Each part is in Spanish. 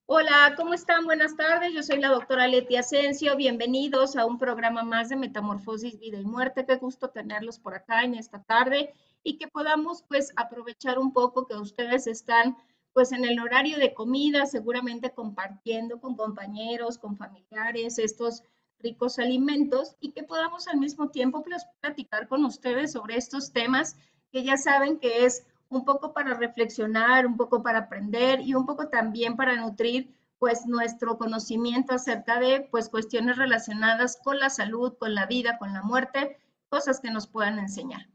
Hola, ¿cómo están? Buenas tardes. Yo soy la doctora Leti Asensio. Bienvenidos a un programa más de Metamorfosis, Vida y Muerte. Qué gusto tenerlos por acá en esta tarde y que podamos pues aprovechar un poco que ustedes están pues en el horario de comida, seguramente compartiendo con compañeros, con familiares estos ricos alimentos y que podamos al mismo tiempo pues, platicar con ustedes sobre estos temas que ya saben que es un poco para reflexionar, un poco para aprender y un poco también para nutrir pues nuestro conocimiento acerca de pues cuestiones relacionadas con la salud, con la vida, con la muerte, cosas que nos puedan enseñar.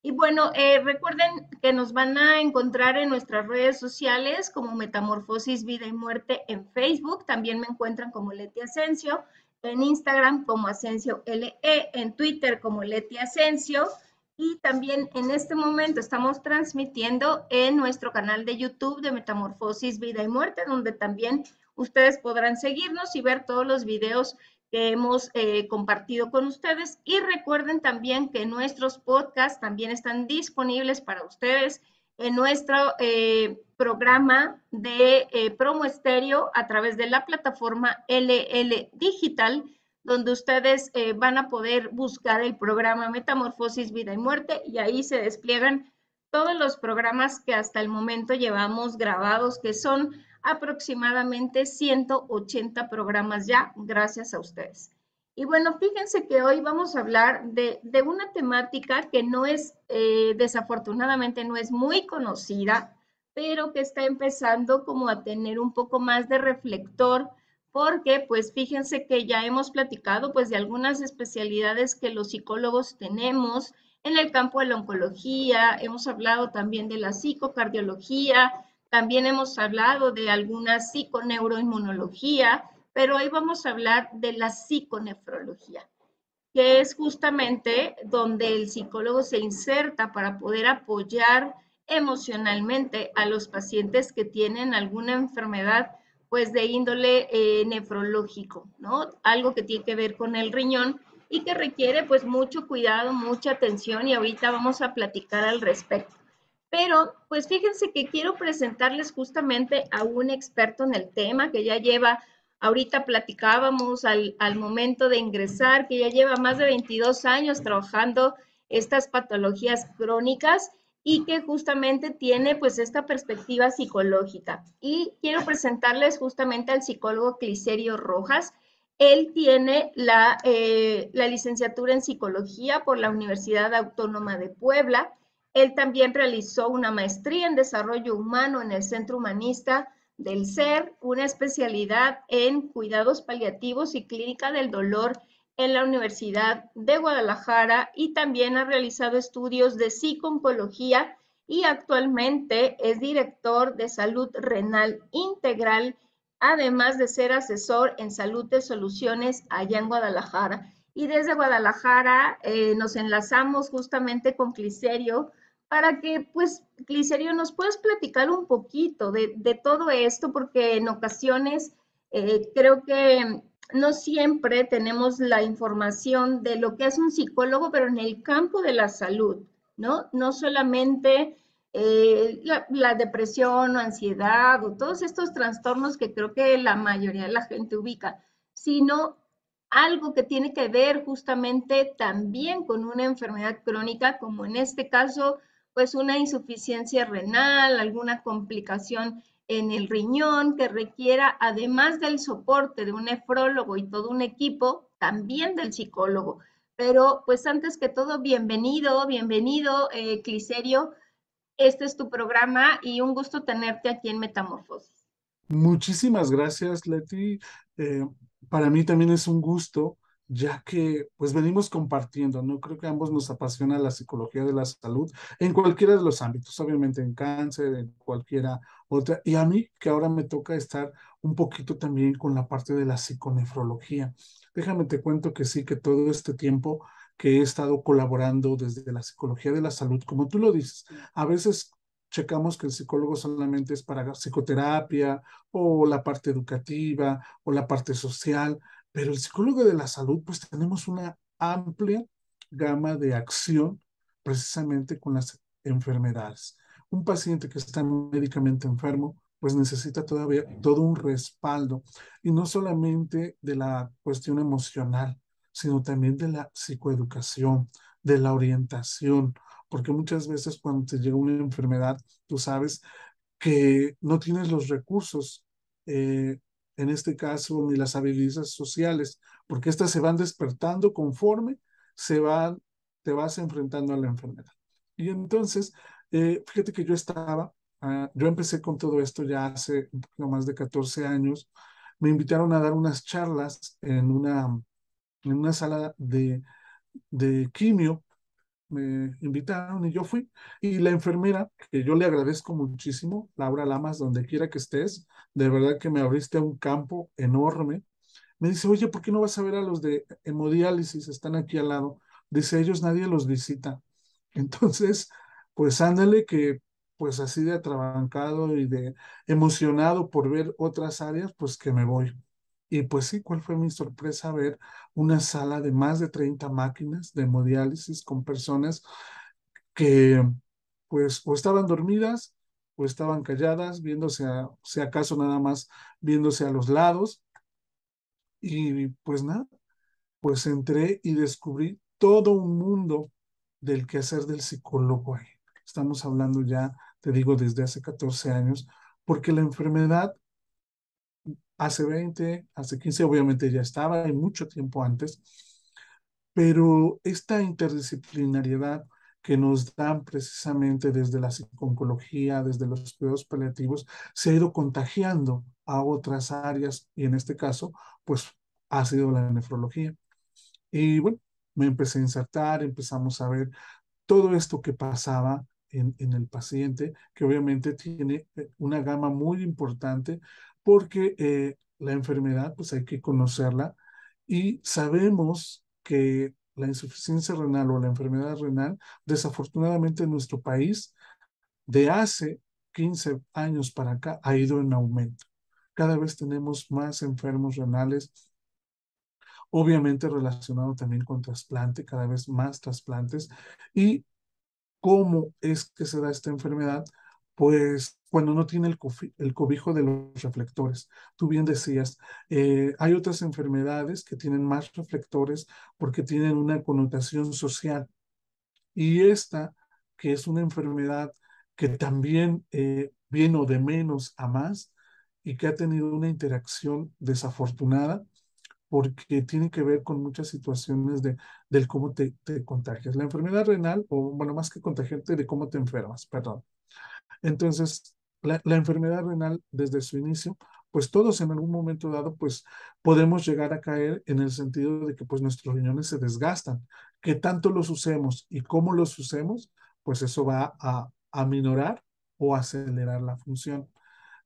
Y bueno, recuerden que nos van a encontrar en nuestras redes sociales como Metamorfosis, Vida y Muerte en Facebook. También me encuentran como Leti Asensio, en Instagram como Asensio LE, en Twitter como Leti Asensio. Y también en este momento estamos transmitiendo en nuestro canal de YouTube de Metamorfosis, Vida y Muerte, donde también ustedes podrán seguirnos y ver todos los videos que hemos compartido con ustedes. Y recuerden también que nuestros podcasts también están disponibles para ustedes en nuestro programa de promo estéreo a través de la plataforma LL Digital, donde ustedes van a poder buscar el programa Metamorfosis, Vida y Muerte y ahí se despliegan todos los programas que hasta el momento llevamos grabados, que son aproximadamente 180 programas ya, gracias a ustedes. Y bueno, fíjense que hoy vamos a hablar de una temática que no es, desafortunadamente, no es muy conocida, pero que está empezando como a tener un poco más de reflector porque pues fíjense que ya hemos platicado pues de algunas especialidades que los psicólogos tenemos en el campo de la oncología, hemos hablado también de la psicocardiología, también hemos hablado de alguna psiconeuroinmunología, pero hoy vamos a hablar de la psiconefrología, que es justamente donde el psicólogo se inserta para poder apoyar emocionalmente a los pacientes que tienen alguna enfermedad pues de índole nefrológico, ¿no? Algo que tiene que ver con el riñón y que requiere pues mucho cuidado, mucha atención y ahorita vamos a platicar al respecto. Pero pues fíjense que quiero presentarles justamente a un experto en el tema que ya lleva, ahorita platicábamos al momento de ingresar, que ya lleva más de 22 años trabajando estas patologías crónicas y que justamente tiene pues esta perspectiva psicológica. Y quiero presentarles justamente al psicólogo Cliserio Rojas. Él tiene la licenciatura en psicología por la Universidad Autónoma de Puebla. Él también realizó una maestría en desarrollo humano en el Centro Humanista del SER, una especialidad en cuidados paliativos y clínica del dolor en la Universidad de Guadalajara y también ha realizado estudios de psico-oncología y actualmente es director de salud renal integral, además de ser asesor en salud de soluciones allá en Guadalajara. Y desde Guadalajara nos enlazamos justamente con Cliserio para que, pues, Cliserio, nos puedas platicar un poquito de todo esto, porque en ocasiones creo que no siempre tenemos la información de lo que es un psicólogo, pero en el campo de la salud, ¿no? No solamente la depresión o ansiedad o todos estos trastornos que creo que la mayoría de la gente ubica, sino algo que tiene que ver justamente también con una enfermedad crónica, como en este caso, pues una insuficiencia renal, alguna complicación en el riñón que requiera, además del soporte de un nefrólogo y todo un equipo, también del psicólogo. Pero pues antes que todo, bienvenido, bienvenido, Cliserio. Este es tu programa y un gusto tenerte aquí en Metamorfosis. Muchísimas gracias, Leti. Eh, para mí también es un gusto, ya que pues venimos compartiendo, ¿no? Creo que a ambos nos apasiona la psicología de la salud en cualquiera de los ámbitos, obviamente en cáncer, en cualquiera otra. Y a mí, que ahora me toca estar un poquito también con la parte de la psiconefrología. Déjame te cuento que sí, que todo este tiempo que he estado colaborando desde la psicología de la salud, como tú lo dices, a veces checamos que el psicólogo solamente es para psicoterapia o la parte educativa o la parte social, pero el psicólogo de la salud, pues tenemos una amplia gama de acción precisamente con las enfermedades. Un paciente que está médicamente enfermo, pues necesita todavía todo un respaldo, y no solamente de la cuestión emocional, sino también de la psicoeducación, de la orientación, porque muchas veces cuando te llega una enfermedad, tú sabes que no tienes los recursos, eh, en este caso, ni las habilidades sociales, porque estas se van despertando conforme se van, te vas enfrentando a la enfermedad. Y entonces, fíjate que yo empecé con todo esto ya hace un poco más de 14 años. Me invitaron a dar unas charlas en una sala de quimio. Me invitaron y yo fui. Y la enfermera, que yo le agradezco muchísimo, Laura Lamas, donde quiera que estés, de verdad que me abriste un campo enorme. Me dice, oye, ¿por qué no vas a ver a los de hemodiálisis? Están aquí al lado. Dice, ellos nadie los visita. Entonces, pues ándale que, pues así de atrabancado y de emocionado por ver otras áreas, pues que me voy. Y pues sí, ¿cuál fue mi sorpresa ver una sala de más de 30 máquinas de hemodiálisis con personas que pues o estaban dormidas o estaban calladas, viéndose si acaso nada más viéndose a los lados. Y pues nada, pues entré y descubrí todo un mundo del quehacer del psicólogo ahí. Estamos hablando ya, te digo, desde hace 14 años, porque la enfermedad hace 20, hace 15 obviamente ya estaba, y mucho tiempo antes, pero esta interdisciplinariedad que nos dan precisamente desde la psiconcología, desde los cuidados paliativos, se ha ido contagiando a otras áreas, y en este caso, pues ha sido la nefrología. Y bueno, me empecé a insertar, empezamos a ver todo esto que pasaba en el paciente, que obviamente tiene una gama muy importante, porque la enfermedad, pues hay que conocerla, y sabemos que la insuficiencia renal o la enfermedad renal, desafortunadamente en nuestro país, de hace 15 años para acá, ha ido en aumento. Cada vez tenemos más enfermos renales, obviamente relacionado también con trasplante, cada vez más trasplantes. ¿Y cómo es que se da esta enfermedad? Pues cuando no tiene el cobijo de los reflectores. Tú bien decías, hay otras enfermedades que tienen más reflectores porque tienen una connotación social. Y esta, que es una enfermedad que también vino de menos a más, y que ha tenido una interacción desafortunada, porque tiene que ver con muchas situaciones del cómo te contagias. La enfermedad renal, o bueno, más que contagiarte, de cómo te enfermas, perdón. Entonces, la enfermedad renal desde su inicio, pues todos en algún momento dado, pues podemos llegar a caer en el sentido de que pues nuestros riñones se desgastan. Que tanto los usemos y cómo los usemos, pues eso va a minorar o acelerar la función.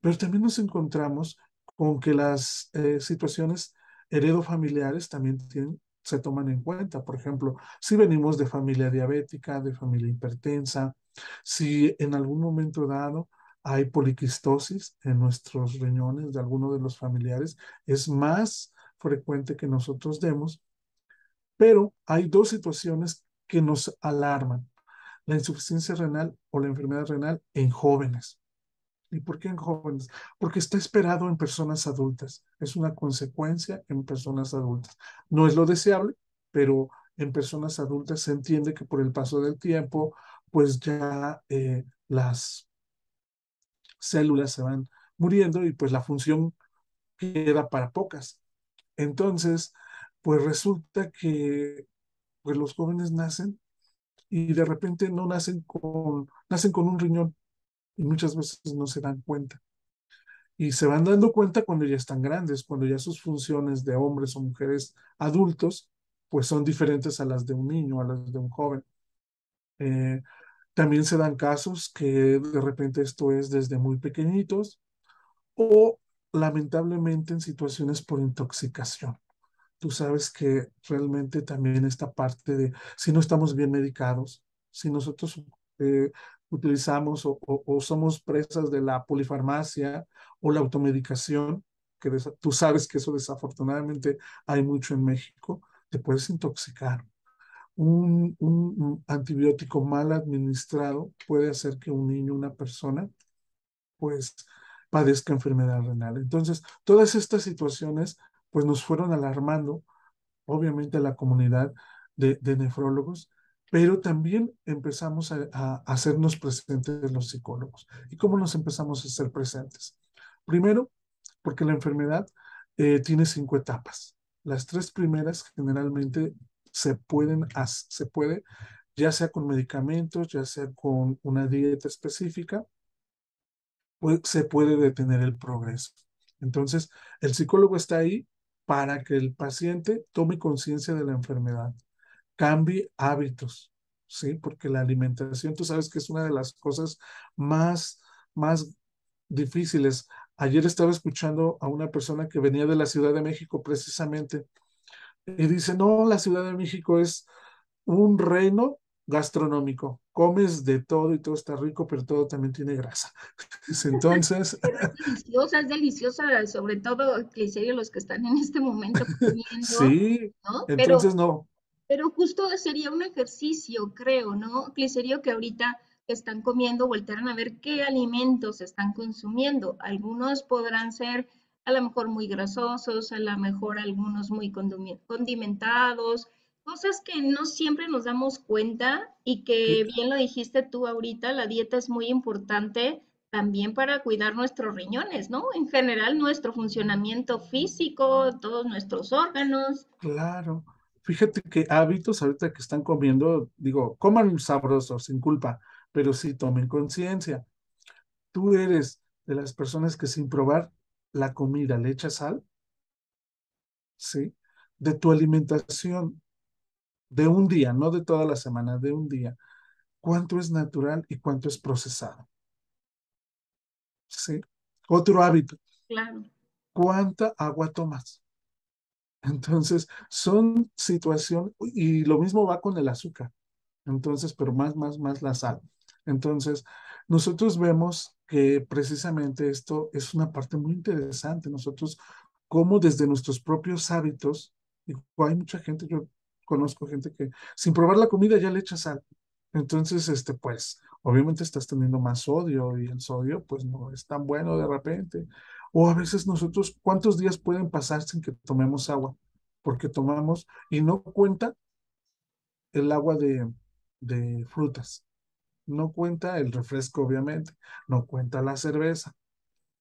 Pero también nos encontramos con que las situaciones heredofamiliares también se toman en cuenta. Por ejemplo, si venimos de familia diabética, de familia hipertensa, si en algún momento dado hay poliquistosis en nuestros riñones de alguno de los familiares, es más frecuente que nosotros demos, pero hay dos situaciones que nos alarman: la insuficiencia renal o la enfermedad renal en jóvenes. ¿Y por qué en jóvenes? Porque está esperado en personas adultas. Es una consecuencia en personas adultas. No es lo deseable, pero en personas adultas se entiende que por el paso del tiempo, pues ya las células se van muriendo, y pues la función queda para pocas. Entonces, pues resulta que pues los jóvenes nacen y de repente no nacen con un riñón, y muchas veces no se dan cuenta. Y se van dando cuenta cuando ya están grandes, cuando ya sus funciones de hombres o mujeres adultos, pues son diferentes a las de un niño, a las de un joven. Eh, También se dan casos que de repente esto es desde muy pequeñitos, o lamentablemente en situaciones por intoxicación. Tú sabes que realmente también esta parte de si no estamos bien medicados, si nosotros utilizamos o somos presas de la polifarmacia o la automedicación, que tú sabes que eso desafortunadamente hay mucho en México, te puedes intoxicar. Un antibiótico mal administrado puede hacer que un niño, una persona, pues padezca enfermedad renal. Entonces, todas estas situaciones pues nos fueron alarmando, obviamente, a la comunidad de nefrólogos, pero también empezamos a hacernos presentes los psicólogos. ¿Y cómo nos empezamos a hacer presentes? Primero, porque la enfermedad tiene 5 etapas. Las 3 primeras generalmente se puede, ya sea con medicamentos, ya sea con una dieta específica, pues se puede detener el progreso. Entonces, el psicólogo está ahí para que el paciente tome conciencia de la enfermedad, cambie hábitos, ¿sí? Porque la alimentación, tú sabes que es una de las cosas más difíciles. Ayer estaba escuchando a una persona que venía de la Ciudad de México precisamente y dice, no, la Ciudad de México es un reino gastronómico. Comes de todo y todo está rico, pero todo también tiene grasa. Entonces, Pero es deliciosa, sobre todo, Clicerio, los que están en este momento comiendo, sí, ¿no? entonces no, Pero justo sería un ejercicio, creo, ¿no? Clicerio, que ahorita están comiendo, voltearan a ver qué alimentos están consumiendo. Algunos podrán ser a lo mejor muy grasosos, a lo mejor algunos muy condimentados, cosas que no siempre nos damos cuenta y que, que bien lo dijiste tú ahorita, la dieta es muy importante también para cuidar nuestros riñones, ¿no? En general, nuestro funcionamiento físico, todos nuestros órganos. claro. Fíjate que hábitos ahorita que están comiendo, digo, coman sabroso, sin culpa, pero sí tomen conciencia. Tú eres de las personas que sin probar la comida le echas sal, ¿sí? De tu alimentación de un día, no de toda la semana, de un día. ¿Cuánto es natural y cuánto es procesado? ¿Sí? Otro hábito, Claro. ¿cuánta agua tomas? Entonces, son situaciones, y lo mismo va con el azúcar. Entonces, pero más la sal. Entonces, nosotros vemos que precisamente esto es una parte muy interesante. Nosotros, como desde nuestros propios hábitos, y hay mucha gente, yo conozco gente que sin probar la comida ya le echa sal. Entonces, pues, obviamente estás teniendo más sodio y el sodio, pues, no es tan bueno de repente. O a veces nosotros, ¿cuántos días pueden pasar sin que tomemos agua? Porque tomamos y no cuenta el agua de frutas. No cuenta el refresco, obviamente. No cuenta la cerveza.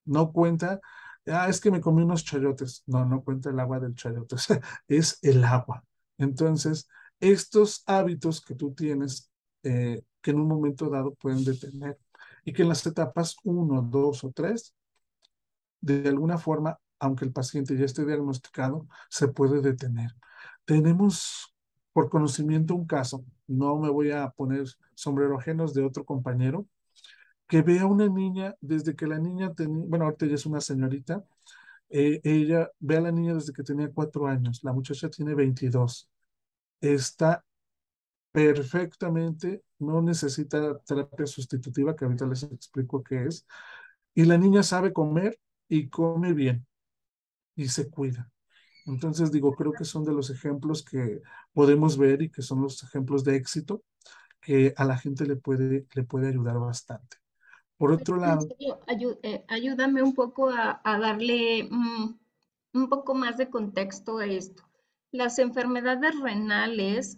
No cuenta, es que me comí unos chayotes. No, no cuenta el agua del chayote. O sea, es el agua. Entonces, estos hábitos que tú tienes, que en un momento dado pueden detener y que en las etapas 1, 2 o 3 de alguna forma, aunque el paciente ya esté diagnosticado, se puede detener. Tenemos por conocimiento un caso, no me voy a poner sombrero ajenos de otro compañero, que ve a una niña desde que la niña tenía, bueno, ahorita ella es una señorita, ella ve a la niña desde que tenía 4 años, la muchacha tiene 22, está perfectamente, no necesita terapia sustitutiva, que ahorita les explico qué es, y la niña sabe comer y come bien y se cuida. Entonces, digo, creo que son de los ejemplos que podemos ver y que son los ejemplos de éxito que a la gente le puede ayudar bastante. Por otro En lado, serio, ayúdame un poco a darle un poco más de contexto a esto. Las enfermedades renales,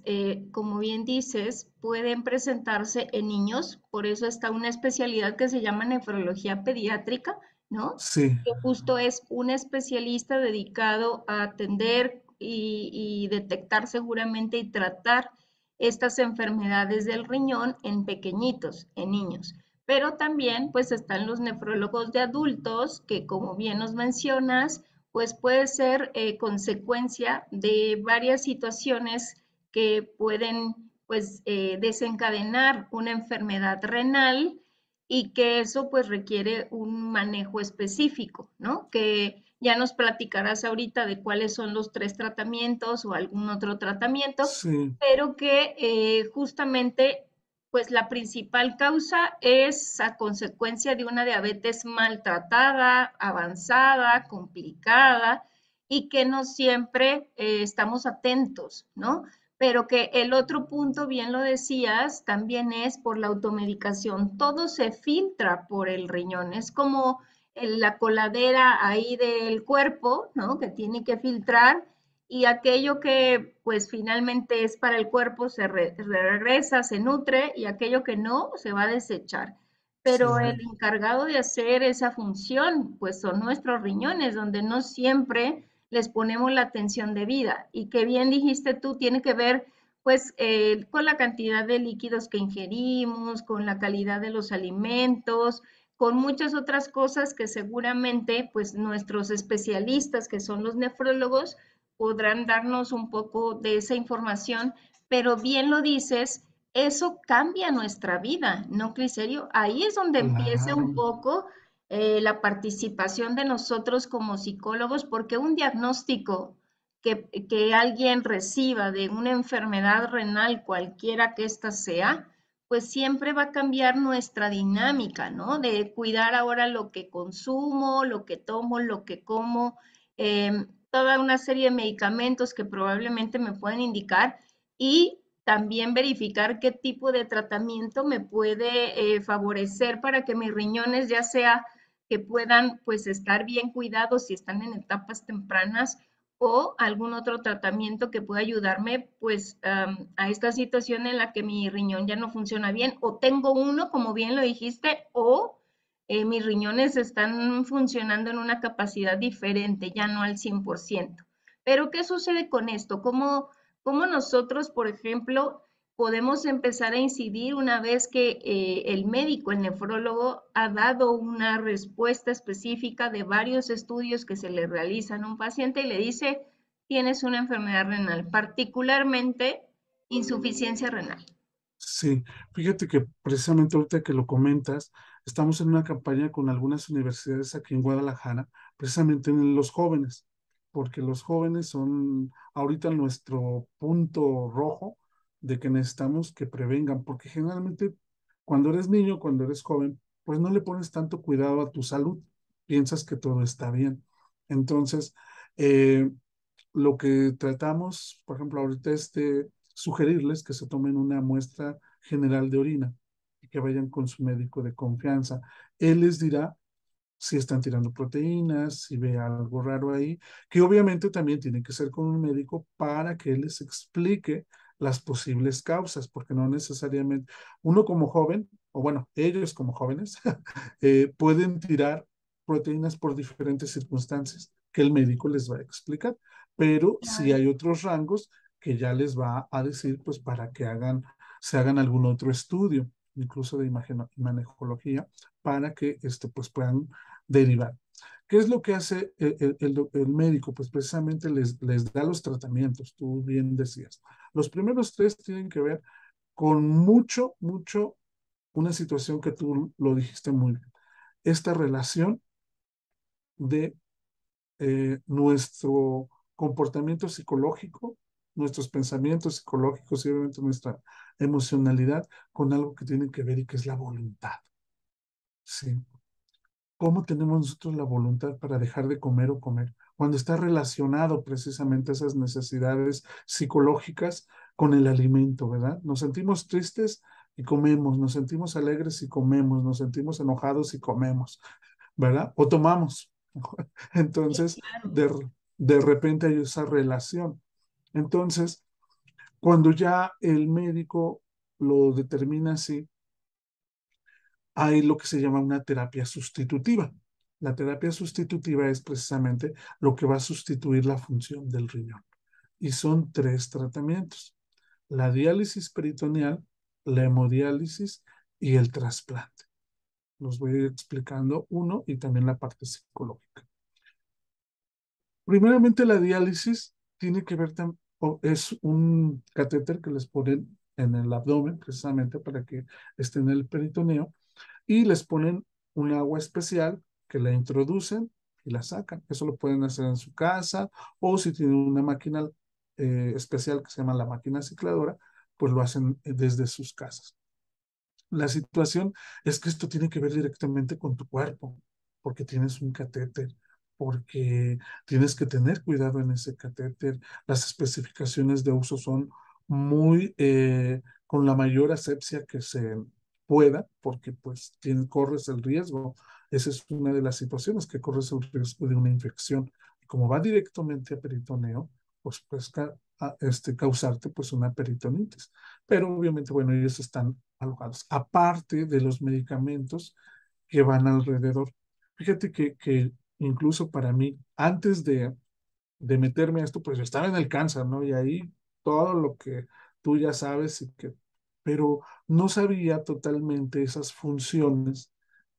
como bien dices, pueden presentarse en niños, por eso está una especialidad que se llama nefrología pediátrica, ¿no? sí, Que justo es un especialista dedicado a atender y detectar seguramente y tratar estas enfermedades del riñón en pequeñitos, en niños. Pero también pues están los nefrólogos de adultos que, como bien nos mencionas, pues puede ser consecuencia de varias situaciones que pueden pues desencadenar una enfermedad renal y que eso pues requiere un manejo específico, ¿no? Que ya nos platicarás ahorita de cuáles son los 3 tratamientos o algún otro tratamiento, sí, pero que justamente pues la principal causa es a consecuencia de una diabetes maltratada, avanzada, complicada y que no siempre estamos atentos, ¿no? Pero que el otro punto, bien lo decías, también es por la automedicación. Todo se filtra por el riñón. Es como la coladera ahí del cuerpo, ¿no? Que tiene que filtrar y aquello que pues finalmente es para el cuerpo regresa, se nutre y aquello que no se va a desechar. Pero el Claro. encargado de hacer esa función pues son nuestros riñones, donde no siempre les ponemos la atención debida. Y que bien dijiste tú, tiene que ver pues con la cantidad de líquidos que ingerimos, con la calidad de los alimentos, con muchas otras cosas que seguramente pues nuestros especialistas, que son los nefrólogos, podrán darnos un poco de esa información, pero bien lo dices, eso cambia nuestra vida, ¿no, Cliserio? Ahí es donde empieza un Claro. poco la participación de nosotros como psicólogos, porque un diagnóstico que alguien reciba de una enfermedad renal, cualquiera que ésta sea, pues siempre va a cambiar nuestra dinámica, ¿no? De cuidar ahora lo que consumo, lo que tomo, lo que como, toda una serie de medicamentos que probablemente me pueden indicar y también verificar qué tipo de tratamiento me puede favorecer para que mis riñones ya sea que puedan pues estar bien cuidados si están en etapas tempranas o algún otro tratamiento que pueda ayudarme pues a esta situación en la que mi riñón ya no funciona bien o tengo uno, como bien lo dijiste, o mis riñones están funcionando en una capacidad diferente, ya no al 100%. Pero ¿qué sucede con esto? ¿Cómo nosotros, por ejemplo, podemos empezar a incidir una vez que el médico, el nefrólogo, ha dado una respuesta específica de varios estudios que se le realizan a un paciente y le dice, tienes una enfermedad renal, particularmente insuficiencia renal? Sí, fíjate que precisamente ahorita que lo comentas, estamos en una campaña con algunas universidades aquí en Guadalajara, precisamente en los jóvenes, porque los jóvenes son ahorita nuestro punto rojo de que necesitamos que prevengan, porque generalmente cuando eres niño, cuando eres joven, pues no le pones tanto cuidado a tu salud, piensas que todo está bien. Entonces, eh, lo que tratamos, por ejemplo, ahorita es de sugerirles que se tomen una muestra general de orina y que vayan con su médico de confianza. Él les dirá si están tirando proteínas, si ve algo raro ahí, que obviamente también tiene que ser con un médico para que él les explique las posibles causas, porque no necesariamente uno como joven, o bueno, ellos como jóvenes, pueden tirar proteínas por diferentes circunstancias que el médico les va a explicar, pero sí Claro. hay otros rangos que ya les va a decir, pues para que se hagan algún otro estudio, incluso de imagenología, para que pues puedan derivar. ¿Qué es lo que hace el médico? Pues precisamente les da los tratamientos, tú bien decías. Los primeros tres tienen que ver con mucho, una situación que tú lo dijiste muy bien. Esta relación de nuestro comportamiento psicológico, nuestros pensamientos psicológicos y obviamente nuestra emocionalidad con algo que tiene que ver y que es la voluntad. Sí. ¿Cómo tenemos nosotros la voluntad para dejar de comer o comer? Cuando está relacionado precisamente esas necesidades psicológicas con el alimento, ¿verdad? Nos sentimos tristes y comemos, nos sentimos alegres y comemos, nos sentimos enojados y comemos, ¿verdad? O tomamos. Sí, Entonces, claro. de repente hay esa relación. Entonces, cuando ya el médico lo determina así, hay lo que se llama una terapia sustitutiva. La terapia sustitutiva es precisamente lo que va a sustituir la función del riñón. Y son tres tratamientos: la diálisis peritoneal, la hemodiálisis y el trasplante. Los voy a ir explicando uno y también la parte psicológica. Primeramente, la diálisis tiene que ver, es un catéter que les ponen en el abdomen precisamente para que esté en el peritoneo y les ponen un agua especial que la introducen y la sacan. Eso lo pueden hacer en su casa o si tienen una máquina especial que se llama la máquina cicladora, pues lo hacen desde sus casas. La situación es que esto tiene que ver directamente con tu cuerpo, porque tienes un catéter, porque tienes que tener cuidado en ese catéter. Las especificaciones de uso son muy, con la mayor asepsia pueda, porque pues corres el riesgo. Esa es una de las situaciones que corres el riesgo de una infección. Como va directamente a peritoneo, pues puedes causarte pues una peritonitis. Pero obviamente, bueno, ellos están alojados. Aparte de los medicamentos que van alrededor. Fíjate que incluso para mí, antes de meterme a esto, pues yo estaba en el cáncer, ¿no? Y ahí todo lo que tú ya sabes, pero no sabía totalmente esas funciones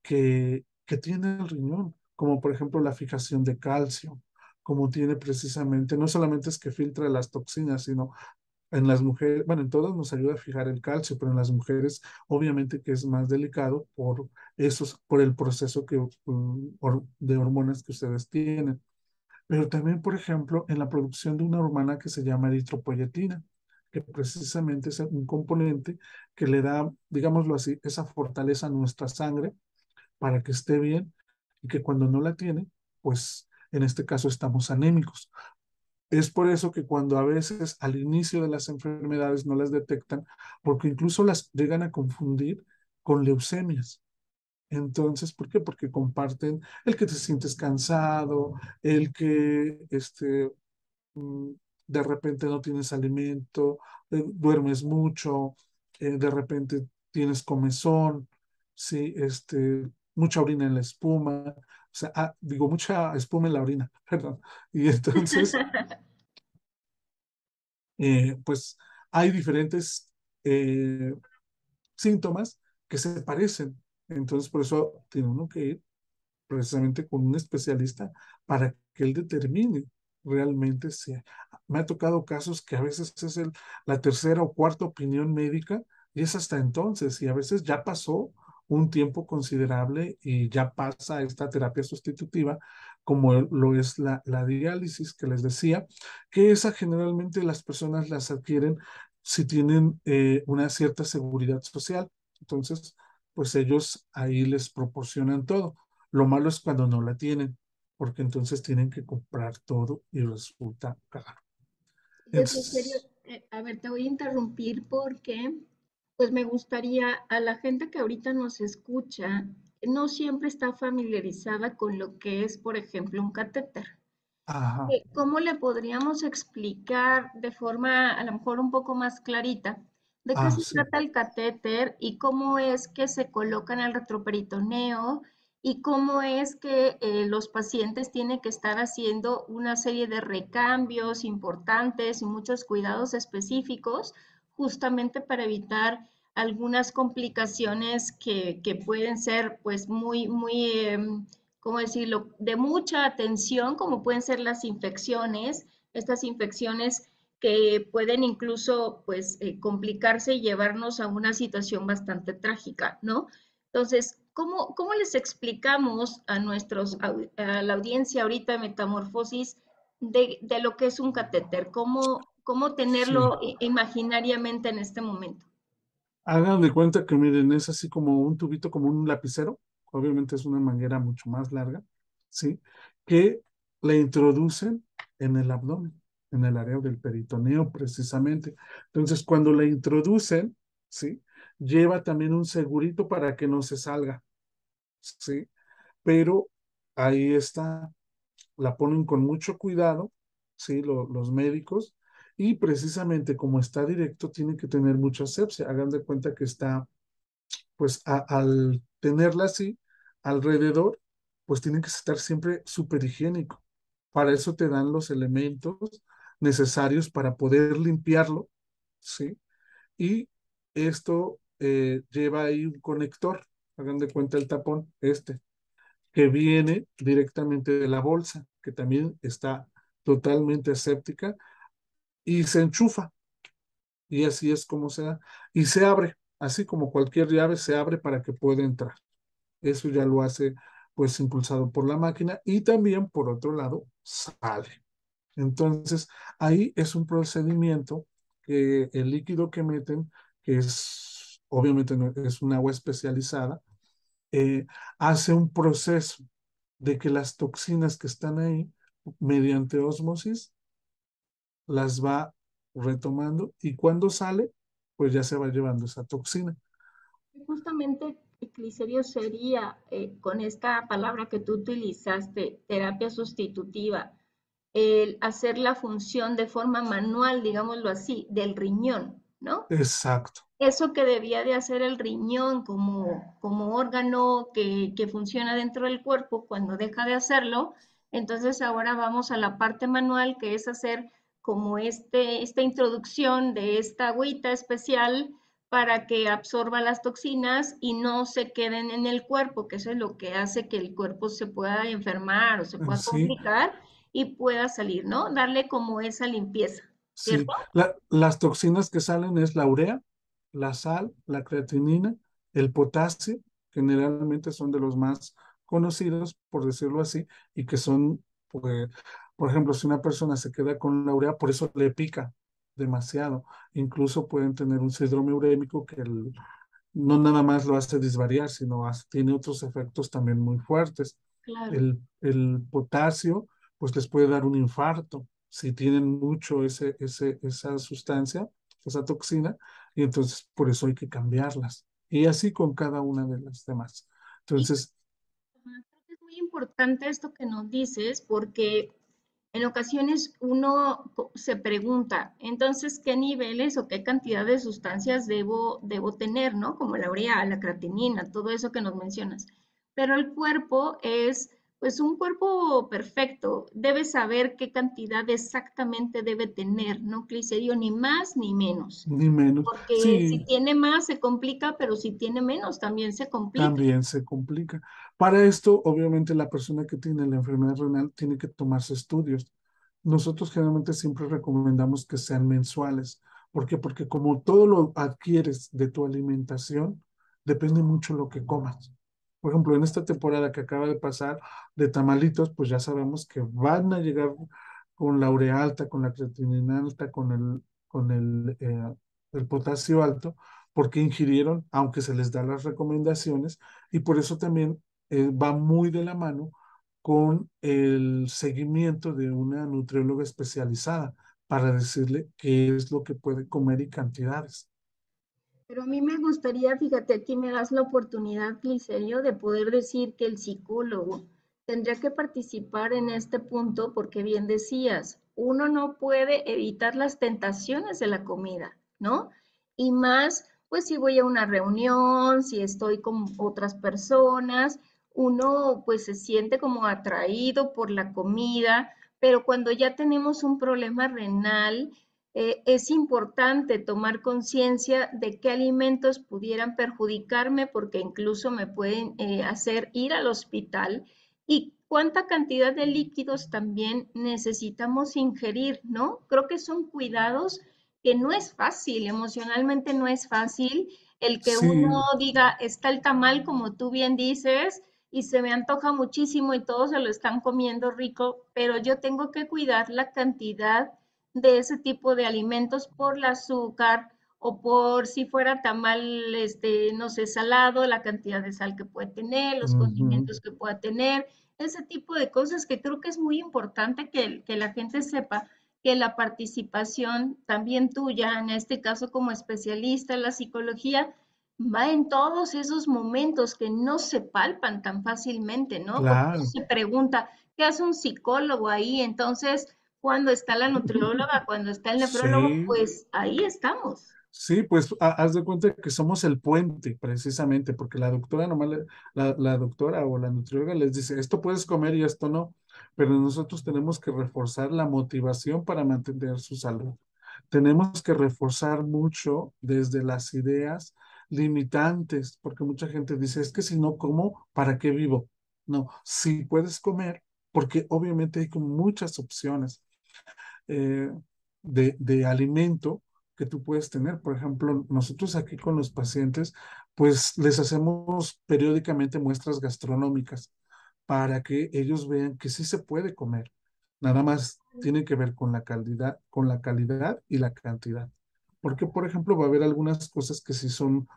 que tiene el riñón, como por ejemplo la fijación de calcio, como tiene precisamente, no solamente es que filtra las toxinas, sino en las mujeres, bueno, en todas nos ayuda a fijar el calcio, pero en las mujeres obviamente que es más delicado por el proceso de hormonas que ustedes tienen. Pero también, por ejemplo, en la producción de una hormona que se llama eritropoyetina, que precisamente es un componente que le da, digámoslo así, esa fortaleza a nuestra sangre para que esté bien y que cuando no la tiene, pues en este caso estamos anémicos. Es por eso que cuando a veces al inicio de las enfermedades no las detectan, porque incluso las llegan a confundir con leucemias. Entonces, ¿por qué? Porque comparten el que te sientes cansado, el que mm, de repente no tienes alimento, duermes mucho, de repente tienes comezón, sí, mucha orina en la espuma, o sea, digo, mucha espuma en la orina, perdón. Y entonces, pues hay diferentes síntomas que se parecen. Entonces, por eso tiene uno que ir precisamente con un especialista para que él determine realmente si me ha tocado casos que a veces es la tercera o cuarta opinión médica y es hasta entonces y a veces ya pasó un tiempo considerable y ya pasa esta terapia sustitutiva como lo es la diálisis que les decía, que esa generalmente las personas las adquieren si tienen una cierta seguridad social. Entonces, pues ellos ahí les proporcionan todo. Lo malo es cuando no la tienen, porque entonces tienen que comprar todo y resulta caro. Y es en serio, Entonces, a ver, te voy a interrumpir porque pues me gustaría a la gente que ahorita nos escucha, no siempre está familiarizada con lo que es, por ejemplo, un catéter. ajá, ¿Cómo le podríamos explicar de forma a lo mejor un poco más clarita de qué se sí, trata el catéter y cómo es que se coloca en el retroperitoneo y cómo es que los pacientes tienen que estar haciendo una serie de recambios importantes y muchos cuidados específicos justamente para evitar algunas complicaciones que pueden ser pues muy, ¿cómo decirlo?, de mucha atención, como pueden ser las infecciones, estas infecciones que pueden incluso pues complicarse y llevarnos a una situación bastante trágica, ¿no? Entonces, ¿cómo les explicamos a a la audiencia ahorita de Metamorfosis de lo que es un catéter? ¿Cómo sí. tenerlo imaginariamente en este momento? Hagan de cuenta que miren, es así como un tubito, como un lapicero, obviamente es una manguera mucho más larga, ¿sí? Que le introducen en el abdomen, en el área del peritoneo precisamente. Entonces, cuando la introducen, ¿sí? Lleva también un segurito para que no se salga, ¿sí? Pero ahí está, la ponen con mucho cuidado, ¿sí? Los médicos, y precisamente como está directo, tiene que tener mucha asepsia. Hagan de cuenta que está, pues al tenerla así, alrededor, pues tienen que estar siempre súper higiénico. Para eso te dan los elementos necesarios para poder limpiarlo, ¿sí? Y esto lleva ahí un conector, hagan de cuenta el tapón, que viene directamente de la bolsa, que también está totalmente aséptica y se enchufa y así es como se da y se abre, así como cualquier llave se abre para que pueda entrar. Eso ya lo hace pues impulsado por la máquina y también por otro lado sale. Entonces ahí es un procedimiento que el líquido que meten, que es obviamente es un agua especializada, eh, hace un proceso de que las toxinas que están ahí, mediante ósmosis, las va retomando y cuando sale, pues ya se va llevando esa toxina. Justamente, Clicerio, sería con esta palabra que tú utilizaste, terapia sustitutiva, el hacer la función de forma manual, digámoslo así, del riñón, ¿no? Exacto. Eso que debía de hacer el riñón como órgano que funciona dentro del cuerpo, cuando deja de hacerlo, entonces ahora vamos a la parte manual, que es hacer como esta introducción de esta agüita especial para que absorba las toxinas y no se queden en el cuerpo, que eso es lo que hace que el cuerpo se pueda enfermar o se pueda Sí, complicar y pueda salir, ¿no? Darle como esa limpieza, sí. ¿cierto? Las toxinas que salen es la urea, la sal, la creatinina, el potasio, generalmente son de los más conocidos, por decirlo así, y que son, pues, por ejemplo, si una persona se queda con la urea, por eso le pica demasiado. Incluso pueden tener un síndrome urémico que no nada más lo hace disvariar, sino tiene otros efectos también muy fuertes. Claro. El potasio, pues les puede dar un infarto si tienen mucho esa sustancia, esa toxina, y entonces por eso hay que cambiarlas. Y así con cada una de las demás. Y Entonces, ajá, creo que es muy importante esto que nos dices, porque en ocasiones uno se pregunta, entonces, ¿qué niveles o qué cantidad de sustancias debo tener, ¿no? Como la urea, la creatinina, todo eso que nos mencionas. Pero el cuerpo es, pues, un cuerpo perfecto. Debe saber qué cantidad exactamente debe tener, ¿no, Clicerio? Ni más ni menos. ni menos. Porque si Sí, tiene más se complica, pero si tiene menos también se complica. también se complica. Para esto, obviamente, la persona que tiene la enfermedad renal tiene que tomarse estudios. Nosotros generalmente siempre recomendamos que sean mensuales. ¿Por qué? Porque como todo lo adquieres de tu alimentación, depende mucho lo que comas. Por ejemplo, en esta temporada que acaba de pasar de tamalitos, pues ya sabemos que van a llegar con la urea alta, con la creatinina alta, el potasio alto, porque ingirieron, aunque se les da las recomendaciones, y por eso también va muy de la mano con el seguimiento de una nutrióloga especializada para decirle qué es lo que puede comer y cantidades. Pero a mí me gustaría, fíjate, aquí me das la oportunidad, Glicerio, de poder decir que el psicólogo tendría que participar en este punto porque bien decías, uno no puede evitar las tentaciones de la comida, ¿no? Y más, pues si voy a una reunión, si estoy con otras personas, uno pues se siente como atraído por la comida, pero cuando ya tenemos un problema renal, es importante tomar conciencia de qué alimentos pudieran perjudicarme porque incluso me pueden hacer ir al hospital y cuánta cantidad de líquidos también necesitamos ingerir, ¿no? Creo que son cuidados que no es fácil, emocionalmente no es fácil el que uno Sí, diga, está el tamal como tú bien dices y se me antoja muchísimo y todos se lo están comiendo rico, pero yo tengo que cuidar la cantidad de ese tipo de alimentos por el azúcar o por si fuera tamal, no sé, salado, la cantidad de sal que puede tener, los ujú, condimentos que pueda tener, ese tipo de cosas que creo que es muy importante que la gente sepa que la participación también tuya, en este caso como especialista en la psicología, va en todos esos momentos que no se palpan tan fácilmente, ¿no? Porque uno claro, se pregunta, ¿qué hace un psicólogo ahí? Entonces, cuando está la nutrióloga, cuando está el nefrólogo, sí. pues ahí estamos. Sí, pues haz de cuenta que somos el puente, precisamente, porque la doctora nomás, la doctora o la nutrióloga les dice, esto puedes comer y esto no, pero nosotros tenemos que reforzar la motivación para mantener su salud. Tenemos que reforzar mucho desde las ideas limitantes, porque mucha gente dice, es que si no como, ¿para qué vivo? No, sí puedes comer, porque obviamente hay como muchas opciones eh, de alimento que tú puedes tener. Por ejemplo, nosotros aquí con los pacientes, pues les hacemos periódicamente muestras gastronómicas para que ellos vean que sí se puede comer. Nada más tiene que ver con la calidad y la cantidad. Porque, por ejemplo, va a haber algunas cosas que sí son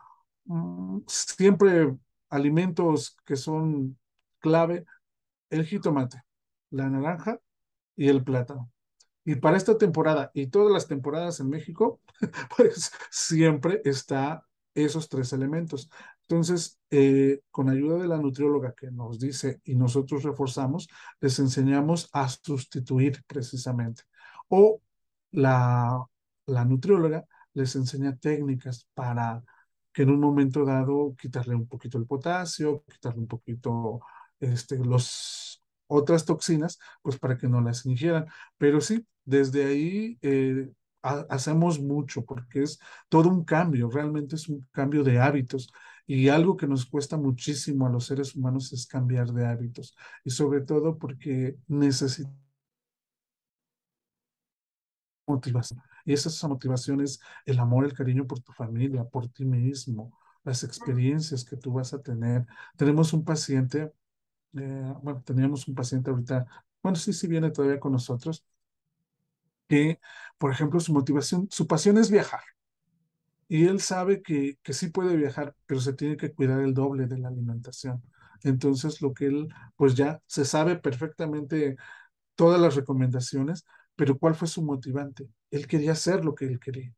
siempre alimentos que son clave, el jitomate, la naranja y el plátano. Y para esta temporada y todas las temporadas en México, pues siempre está esos tres elementos. Entonces, con ayuda de la nutrióloga que nos dice y nosotros reforzamos, les enseñamos a sustituir precisamente. O la, la nutrióloga les enseña técnicas para que en un momento dado quitarle un poquito el potasio, quitarle un poquito los otras toxinas, pues para que no las ingieran. Pero sí, desde ahí hacemos mucho porque es todo un cambio, realmente es un cambio de hábitos. Y algo que nos cuesta muchísimo a los seres humanos es cambiar de hábitos. Y sobre todo porque necesitamos motivación. Y esa motivación es el amor, el cariño por tu familia, por ti mismo, las experiencias que tú vas a tener. Tenemos un paciente, bueno, teníamos un paciente ahorita, bueno, sí, sí viene todavía con nosotros, que, por ejemplo, su motivación, su pasión es viajar. Y él sabe que sí puede viajar, pero se tiene que cuidar el doble de la alimentación. Entonces, lo que él, pues ya se sabe perfectamente todas las recomendaciones, pero ¿cuál fue su motivante? Él quería hacer lo que él quería,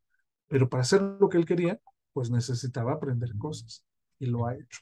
pero para hacer lo que él quería, pues necesitaba aprender cosas y lo ha hecho.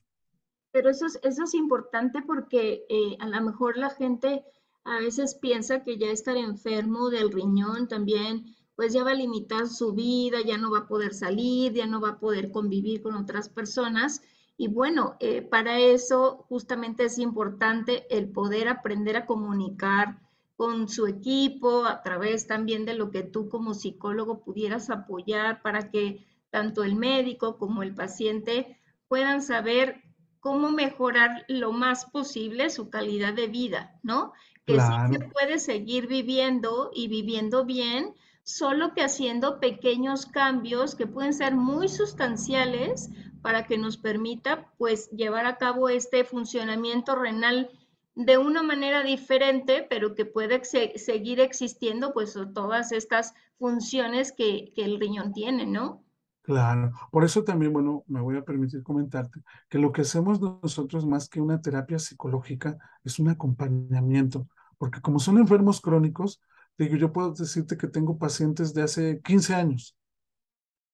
Pero eso es importante porque a lo mejor la gente a veces piensa que ya estar enfermo del riñón también, pues ya va a limitar su vida, ya no va a poder salir, ya no va a poder convivir con otras personas. Y bueno, para eso justamente es importante el poder aprender a comunicar con su equipo a través también de lo que tú como psicólogo pudieras apoyar para que tanto el médico como el paciente puedan saber cómo mejorar lo más posible su calidad de vida, ¿no? Que sí se Claro, puede seguir viviendo y viviendo bien, solo que haciendo pequeños cambios que pueden ser muy sustanciales para que nos permita pues llevar a cabo este funcionamiento renal de una manera diferente, pero que puede seguir existiendo pues todas estas funciones que el riñón tiene, ¿no? claro. Por eso también, bueno, me voy a permitir comentarte que lo que hacemos nosotros más que una terapia psicológica es un acompañamiento, porque como son enfermos crónicos, digo, yo puedo decirte que tengo pacientes de hace 15 años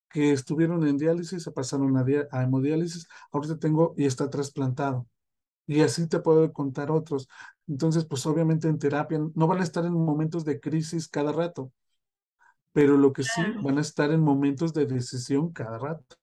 que estuvieron en diálisis, se pasaron a hemodiálisis, ahorita tengo y está trasplantado. Y así te puedo contar otros. Entonces, pues obviamente en terapia no van a estar en momentos de crisis cada rato, pero lo que sí Claro. van a estar en momentos de decisión cada rato.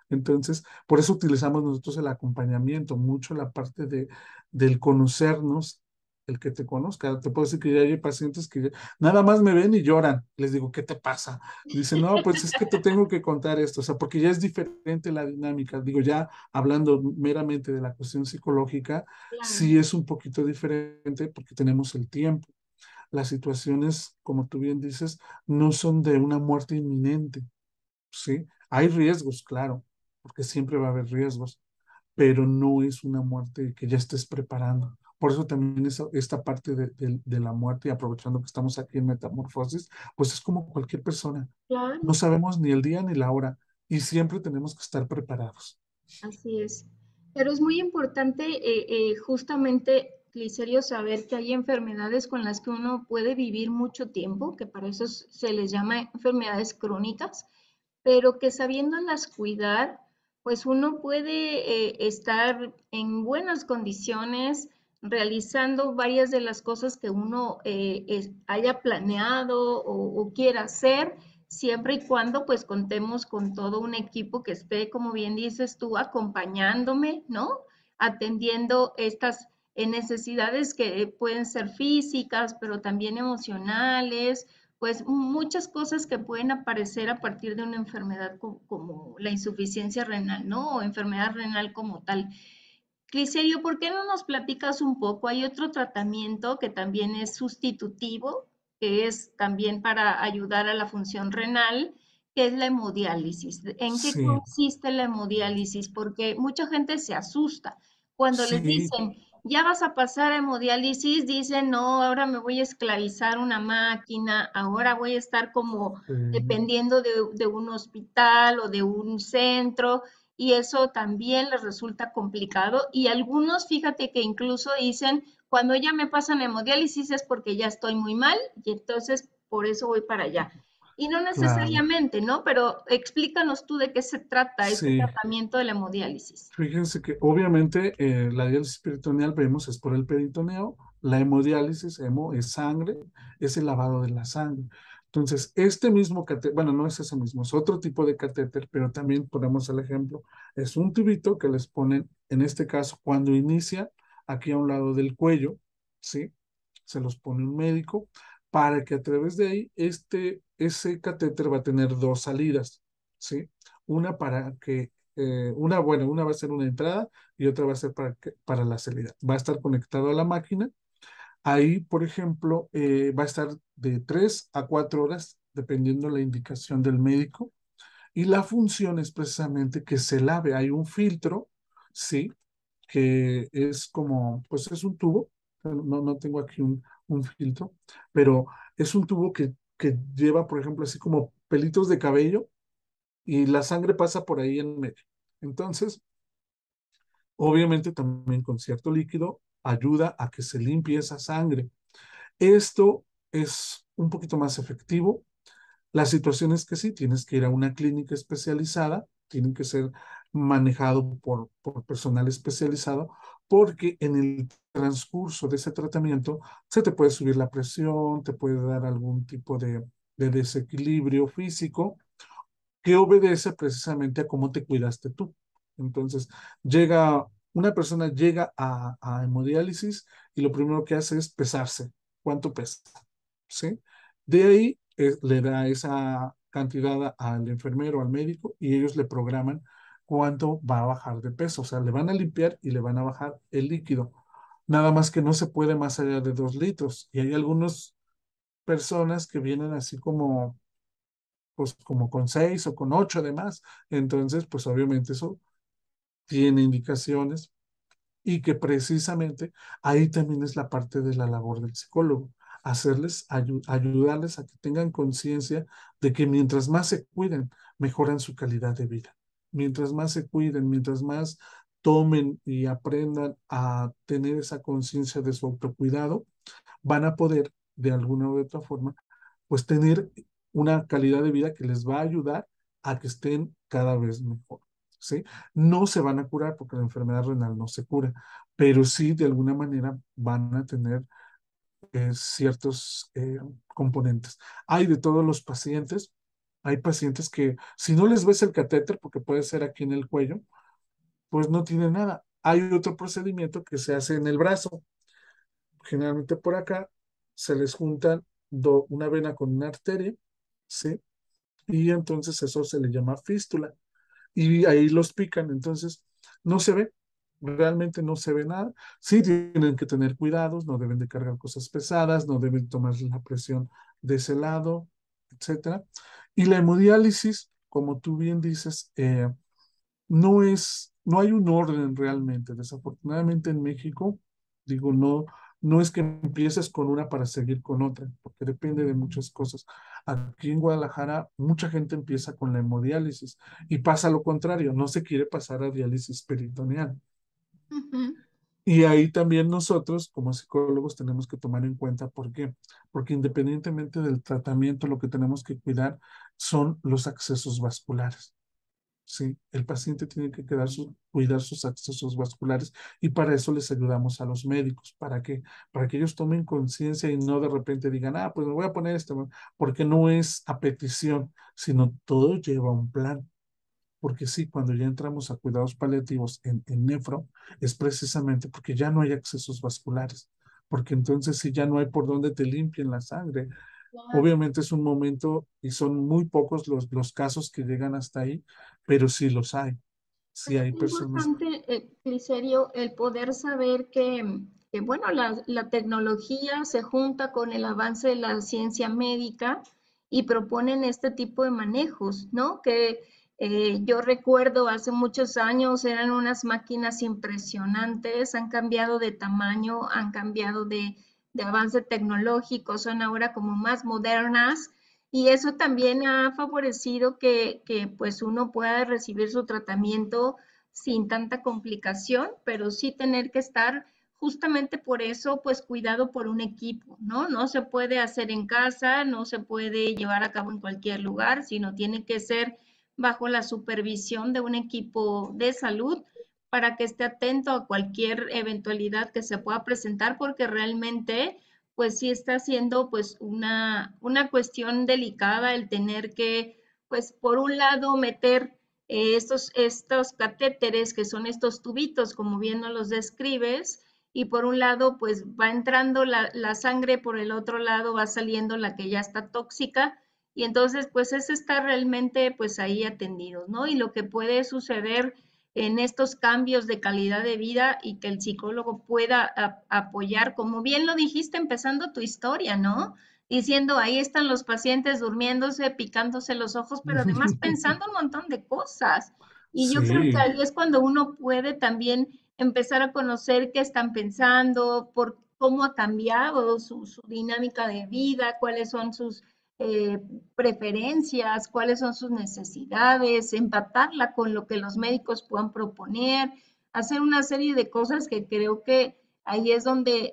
Entonces, por eso utilizamos nosotros el acompañamiento, mucho la parte del conocernos, el que te conozca. Te puedo decir que ya hay pacientes que nada más me ven y lloran. Les digo, ¿qué te pasa? Dicen, no, pues es que te tengo que contar esto, o sea, porque ya es diferente la dinámica. Digo, ya hablando meramente de la cuestión psicológica, Claro. sí es un poquito diferente porque tenemos el tiempo. Las situaciones, como tú bien dices, no son de una muerte inminente, ¿sí? Hay riesgos, claro, porque siempre va a haber riesgos, pero no es una muerte que ya estés preparando. Por eso también esta parte de la muerte, y aprovechando que estamos aquí en Metamorfosis, pues es como cualquier persona. Claro. No sabemos ni el día ni la hora y siempre tenemos que estar preparados. Así es. Pero es muy importante justamente, Clicerio, saber que hay enfermedades con las que uno puede vivir mucho tiempo, que para eso se les llama enfermedades crónicas, pero que sabiéndolas cuidar, pues uno puede estar en buenas condiciones realizando varias de las cosas que uno haya planeado o quiera hacer, siempre y cuando pues contemos con todo un equipo que esté, como bien dices tú, acompañándome, ¿no? Atendiendo estas necesidades que pueden ser físicas, pero también emocionales, pues muchas cosas que pueden aparecer a partir de una enfermedad como la insuficiencia renal, ¿no? O enfermedad renal como tal. Clicerio, ¿por qué no nos platicas un poco? Hay otro tratamiento que también es sustitutivo, que es también para ayudar a la función renal, que es la hemodiálisis. ¿En qué Sí, consiste la hemodiálisis? Porque mucha gente se asusta. Cuando les sí, dicen, ya vas a pasar a hemodiálisis, dicen, no, ahora me voy a esclavizar una máquina, ahora voy a estar como dependiendo de un hospital o de un centro y eso también les resulta complicado. Y algunos, fíjate que incluso dicen, cuando ya me pasan hemodiálisis es porque ya estoy muy mal y entonces por eso voy para allá. Y no Claro, necesariamente, ¿no? Pero explícanos tú de qué se trata este sí. tratamiento de la hemodiálisis. Fíjense que obviamente la diálisis peritoneal vemos es por el peritoneo, la hemodiálisis, hemo es sangre, es el lavado de la sangre. Entonces, este mismo catéter, bueno, no es ese mismo, es otro tipo de catéter, pero también ponemos el ejemplo, es un tubito que les ponen, en este caso, cuando inicia aquí a un lado del cuello, ¿sí? Se los pone un médico para que a través de ahí, ese catéter va a tener dos salidas, ¿sí? Una para que una va a ser una entrada y otra va a ser para la salida. Va a estar conectado a la máquina. Ahí, por ejemplo, va a estar de 3 a 4 horas, dependiendo la indicación del médico. Y la función es precisamente que se lave. Hay un filtro, ¿sí? Que es como, pues es un tubo. No tengo aquí un filtro, pero es un tubo que lleva, por ejemplo, así como pelitos de cabello y la sangre pasa por ahí en medio. Entonces, obviamente también con cierto líquido ayuda a que se limpie esa sangre. Esto es un poquito más efectivo. La situación es que sí, tienes que ir a una clínica especializada, tienen que ser manejado por personal especializado, porque en el transcurso de ese tratamiento se te puede subir la presión, te puede dar algún tipo de desequilibrio físico que obedece precisamente a cómo te cuidaste tú. Entonces, una persona llega a hemodiálisis y lo primero que hace es pesarse. ¿Cuánto pesa? ¿Sí? De ahí le da esa cantidad al enfermero, al médico, y ellos le programan cuánto va a bajar de peso. O sea, le van a limpiar y le van a bajar el líquido. Nada más que no se puede más allá de 2 litros. Y hay algunas personas que vienen así como pues como con 6 o con 8 además. Entonces, pues obviamente eso tiene indicaciones y que precisamente ahí también es la parte de la labor del psicólogo, ayudarles a que tengan conciencia de que mientras más se cuiden, mejoran su calidad de vida. Mientras más se cuiden, mientras más tomen y aprendan a tener esa conciencia de su autocuidado, van a poder de alguna u otra forma pues tener una calidad de vida que les va a ayudar a que estén cada vez mejor, ¿sí? No se van a curar porque la enfermedad renal no se cura, pero sí de alguna manera van a tener ciertos componentes. Hay de todos los pacientes, hay pacientes que si no les ves el catéter, porque puede ser aquí en el cuello, pues no tiene nada. Hay otro procedimiento que se hace en el brazo, generalmente por acá, se les juntan una vena con una arteria, ¿sí? Y entonces eso se le llama fístula. Y ahí los pican, entonces no se ve, realmente no se ve nada. Sí tienen que tener cuidados, no deben de cargar cosas pesadas, no deben tomar la presión de ese lado, etcétera. Y la hemodiálisis, como tú bien dices, no hay un orden realmente. Desafortunadamente en México, digo, no es que empieces con una para seguir con otra, porque depende de muchas cosas. Aquí en Guadalajara, mucha gente empieza con la hemodiálisis y pasa lo contrario, no se quiere pasar a diálisis peritoneal. Ujú. Y ahí también nosotros, como psicólogos, tenemos que tomar en cuenta por qué. Porque independientemente del tratamiento, lo que tenemos que cuidar son los accesos vasculares. Sí, el paciente tiene que cuidar sus accesos vasculares y para eso les ayudamos a los médicos. ¿Para qué? Para que ellos tomen conciencia y no de repente digan, ah, pues me voy a poner esto, ¿no? Porque no es a petición, sino todo lleva un plan. Porque sí, cuando ya entramos a cuidados paliativos en nefro, es precisamente porque ya no hay accesos vasculares, porque entonces sí ya no hay por dónde te limpien la sangre. Claro. Obviamente es un momento y son muy pocos los casos que llegan hasta ahí, pero sí los hay. Sí Pero hay es personas. importante, Cliserio, el poder saber que, bueno, la tecnología se junta con el avance de la ciencia médica y proponen este tipo de manejos, ¿no? Que yo recuerdo hace muchos años eran unas máquinas impresionantes, han cambiado de tamaño, han cambiado de avance tecnológico, son ahora como más modernas y eso también ha favorecido que pues uno pueda recibir su tratamiento sin tanta complicación, pero sí tener que estar justamente por eso, pues cuidado por un equipo, ¿no? No se puede hacer en casa, no se puede llevar a cabo en cualquier lugar, sino tiene que ser bajo la supervisión de un equipo de salud para que esté atento a cualquier eventualidad que se pueda presentar, porque realmente, pues sí está siendo pues una cuestión delicada el tener que, pues por un lado, meter estos catéteres, que son estos tubitos, como bien nos los describes, y por un lado, pues va entrando la sangre, por el otro lado va saliendo la que ya está tóxica, y entonces, pues es estar realmente, pues ahí atendidos, ¿no? Y lo que puede suceder en estos cambios de calidad de vida y que el psicólogo pueda apoyar, como bien lo dijiste empezando tu historia, ¿no? Diciendo, ahí están los pacientes durmiéndose, picándose los ojos, pero además pensando un montón de cosas. Y yo creo que Sí, ahí es cuando uno puede también empezar a conocer qué están pensando, por cómo ha cambiado su dinámica de vida, cuáles son sus eh, preferencias, cuáles son sus necesidades, empatarla con lo que los médicos puedan proponer, hacer una serie de cosas que creo que ahí es donde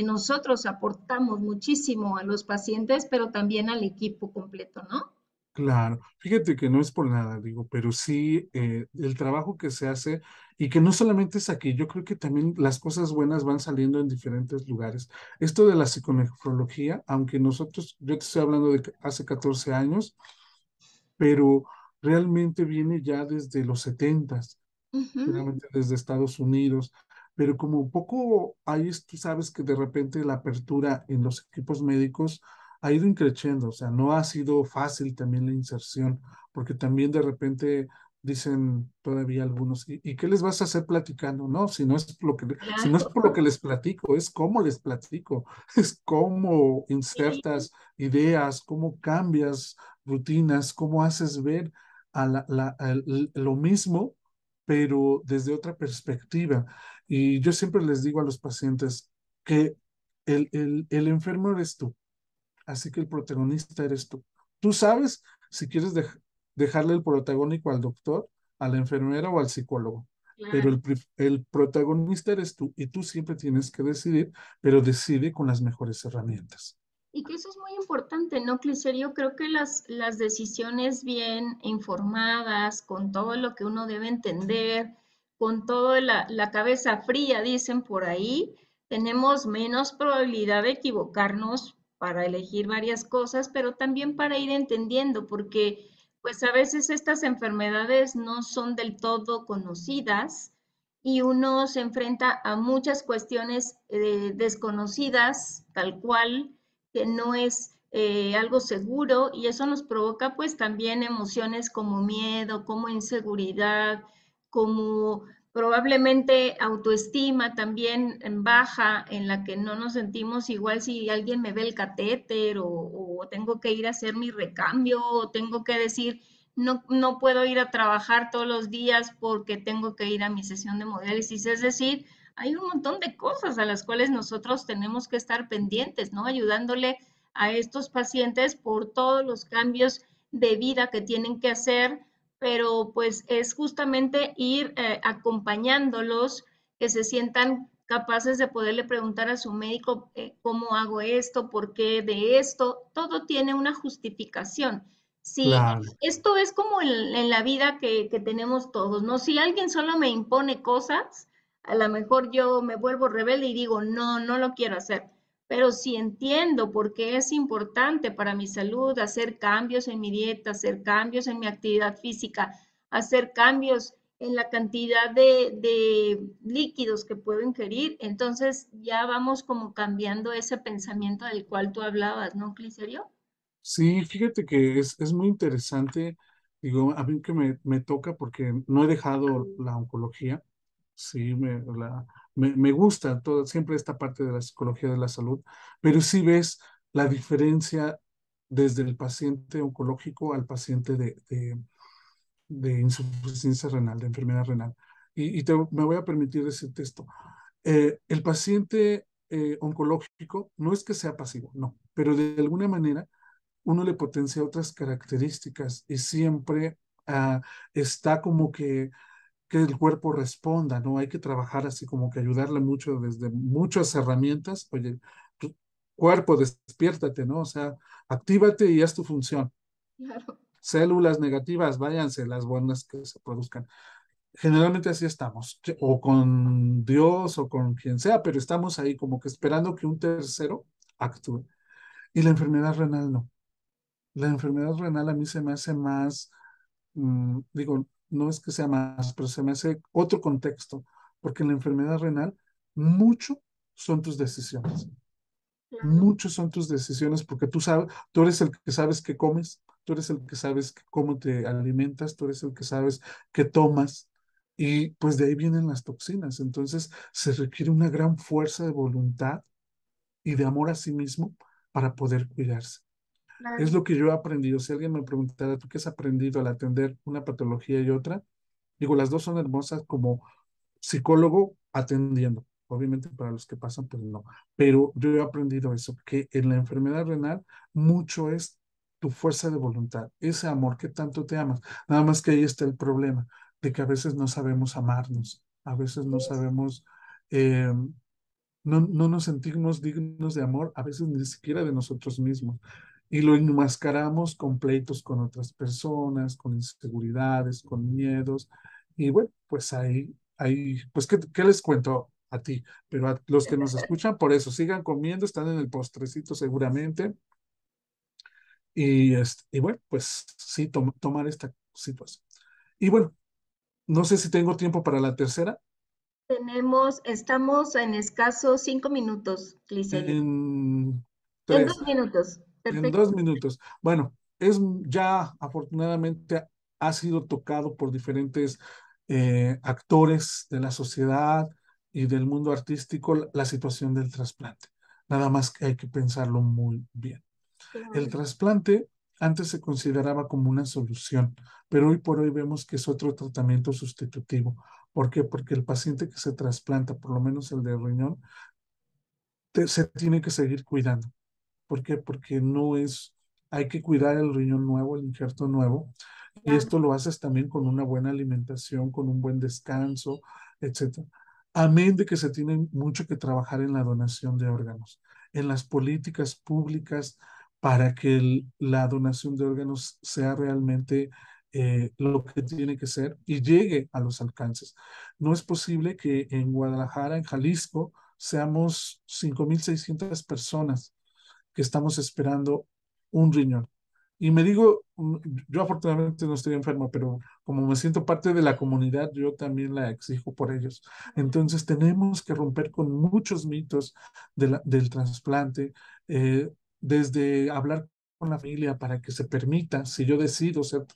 nosotros aportamos muchísimo a los pacientes, pero también al equipo completo, ¿no? claro. Fíjate que no es por nada, digo, pero sí el trabajo que se hace y que no solamente es aquí, yo creo que también las cosas buenas van saliendo en diferentes lugares. Esto de la psiconefrología, aunque nosotros, yo te estoy hablando de que hace 14 años, pero realmente viene ya desde los 70, Ujú, realmente desde Estados Unidos, pero como un poco ahí tú sabes que de repente la apertura en los equipos médicos ha ido increciendo, o sea, no ha sido fácil también la inserción, porque también de repente dicen todavía algunos, ¿y qué les vas a hacer platicando? No, si no es lo que, si no es claro. por lo que les platico, es cómo les platico, es cómo Sí, insertas ideas, cómo cambias rutinas, cómo haces ver lo mismo pero desde otra perspectiva. Y yo siempre les digo a los pacientes que el enfermo eres tú, así que el protagonista eres tú. Tú sabes si quieres dejarle el protagónico al doctor, a la enfermera o al psicólogo, pero claro. el protagonista eres tú y tú siempre tienes que decidir, pero decide con las mejores herramientas. Y que eso es muy importante, ¿no, Clicerio? Creo que las decisiones bien informadas, con todo lo que uno debe entender, con toda la cabeza fría, dicen por ahí, tenemos menos probabilidad de equivocarnos para elegir varias cosas, pero también para ir entendiendo, porque pues a veces estas enfermedades no son del todo conocidas y uno se enfrenta a muchas cuestiones desconocidas, tal cual que no es algo seguro y eso nos provoca pues también emociones como miedo, como inseguridad, como probablemente autoestima también en baja, en la que no nos sentimos igual si alguien me ve el catéter o tengo que ir a hacer mi recambio o tengo que decir no puedo ir a trabajar todos los días porque tengo que ir a mi sesión de hemodiálisis. Es decir, hay un montón de cosas a las cuales nosotros tenemos que estar pendientes, ¿no? Ayudándole a estos pacientes por todos los cambios de vida que tienen que hacer, pero pues es justamente ir acompañándolos, que se sientan capaces de poderle preguntar a su médico cómo hago esto, por qué de esto, todo tiene una justificación. Si Claro. esto es como en la vida que tenemos todos, ¿no? Si alguien solo me impone cosas, a lo mejor yo me vuelvo rebelde y digo, no lo quiero hacer. Pero si entiendo por qué es importante para mi salud hacer cambios en mi dieta, hacer cambios en mi actividad física, hacer cambios en la cantidad de líquidos que puedo ingerir, entonces ya vamos como cambiando ese pensamiento del cual tú hablabas, ¿no, Cliserio? Sí, fíjate que es muy interesante, digo, a mí que me toca porque no he dejado la oncología, sí, me gusta siempre esta parte de la psicología de la salud, pero sí ves la diferencia desde el paciente oncológico al paciente de insuficiencia renal, de enfermedad renal. Me voy a permitir decirte esto. El paciente oncológico no es que sea pasivo, no, pero de alguna manera uno le potencia otras características y siempre está como que que el cuerpo responda, ¿no? Hay que trabajar así como que ayudarle mucho desde muchas herramientas. Oye, tu cuerpo, despiértate, ¿no? O sea, actívate y haz tu función. Claro, Células negativas, váyanse, las buenas que se produzcan. Generalmente así estamos, o con Dios o con quien sea, pero estamos ahí como que esperando que un tercero actúe. Y la enfermedad renal no. La enfermedad renal a mí se me hace más, digo, no es que sea más, pero se me hace otro contexto, porque en la enfermedad renal mucho son tus decisiones. claro. Muchos son tus decisiones porque tú sabes, tú eres el que sabes qué comes, tú eres el que sabes cómo te alimentas, tú eres el que sabes qué tomas y pues de ahí vienen las toxinas. Entonces se requiere una gran fuerza de voluntad y de amor a sí mismo para poder cuidarse. Es Claro. lo que yo he aprendido. Si alguien me preguntara, ¿tú qué has aprendido al atender una patología y otra? Digo, las dos son hermosas como psicólogo atendiendo. Obviamente para los que pasan, pues no. Pero yo he aprendido eso, que en la enfermedad renal mucho es tu fuerza de voluntad, ese amor que tanto te amas. Nada más que ahí está el problema, de que a veces no sabemos amarnos, a veces no sabemos, eh, no nos sentimos dignos de amor, a veces ni siquiera de nosotros mismos. Y lo enmascaramos con pleitos con otras personas, con inseguridades, con miedos. Y bueno, pues ahí, pues, ¿qué les cuento a ti? Pero a los que nos escuchan, por eso, sigan comiendo, están en el postrecito seguramente. Y bueno, pues sí, tomar esta situación. Y bueno, no sé si tengo tiempo para la tercera. Estamos en escasos 5 minutos, Glicerio. En En tres. 2 minutos. En Perfecto. 2 minutos. Bueno, es ya afortunadamente ha sido tocado por diferentes actores de la sociedad y del mundo artístico la situación del trasplante. Nada más que hay que pensarlo muy bien. El Claro. trasplante antes se consideraba como una solución, pero hoy por hoy vemos que es otro tratamiento sustitutivo. ¿Por qué? Porque el paciente que se trasplanta, por lo menos el de riñón, se tiene que seguir cuidando. ¿Por qué? Porque no es, hay que cuidar el riñón nuevo, el injerto nuevo, y Claro. esto lo haces también con una buena alimentación, con un buen descanso, etcétera. Amén de que se tiene mucho que trabajar en la donación de órganos, en las políticas públicas para que la donación de órganos sea realmente lo que tiene que ser y llegue a los alcances. No es posible que en Guadalajara, en Jalisco, seamos 5.600 personas que estamos esperando un riñón. Y me digo, yo afortunadamente no estoy enfermo, pero como me siento parte de la comunidad, yo también la exijo por ellos. Entonces tenemos que romper con muchos mitos del trasplante, eh, desde hablar con la familia para que se permita, si yo decido ser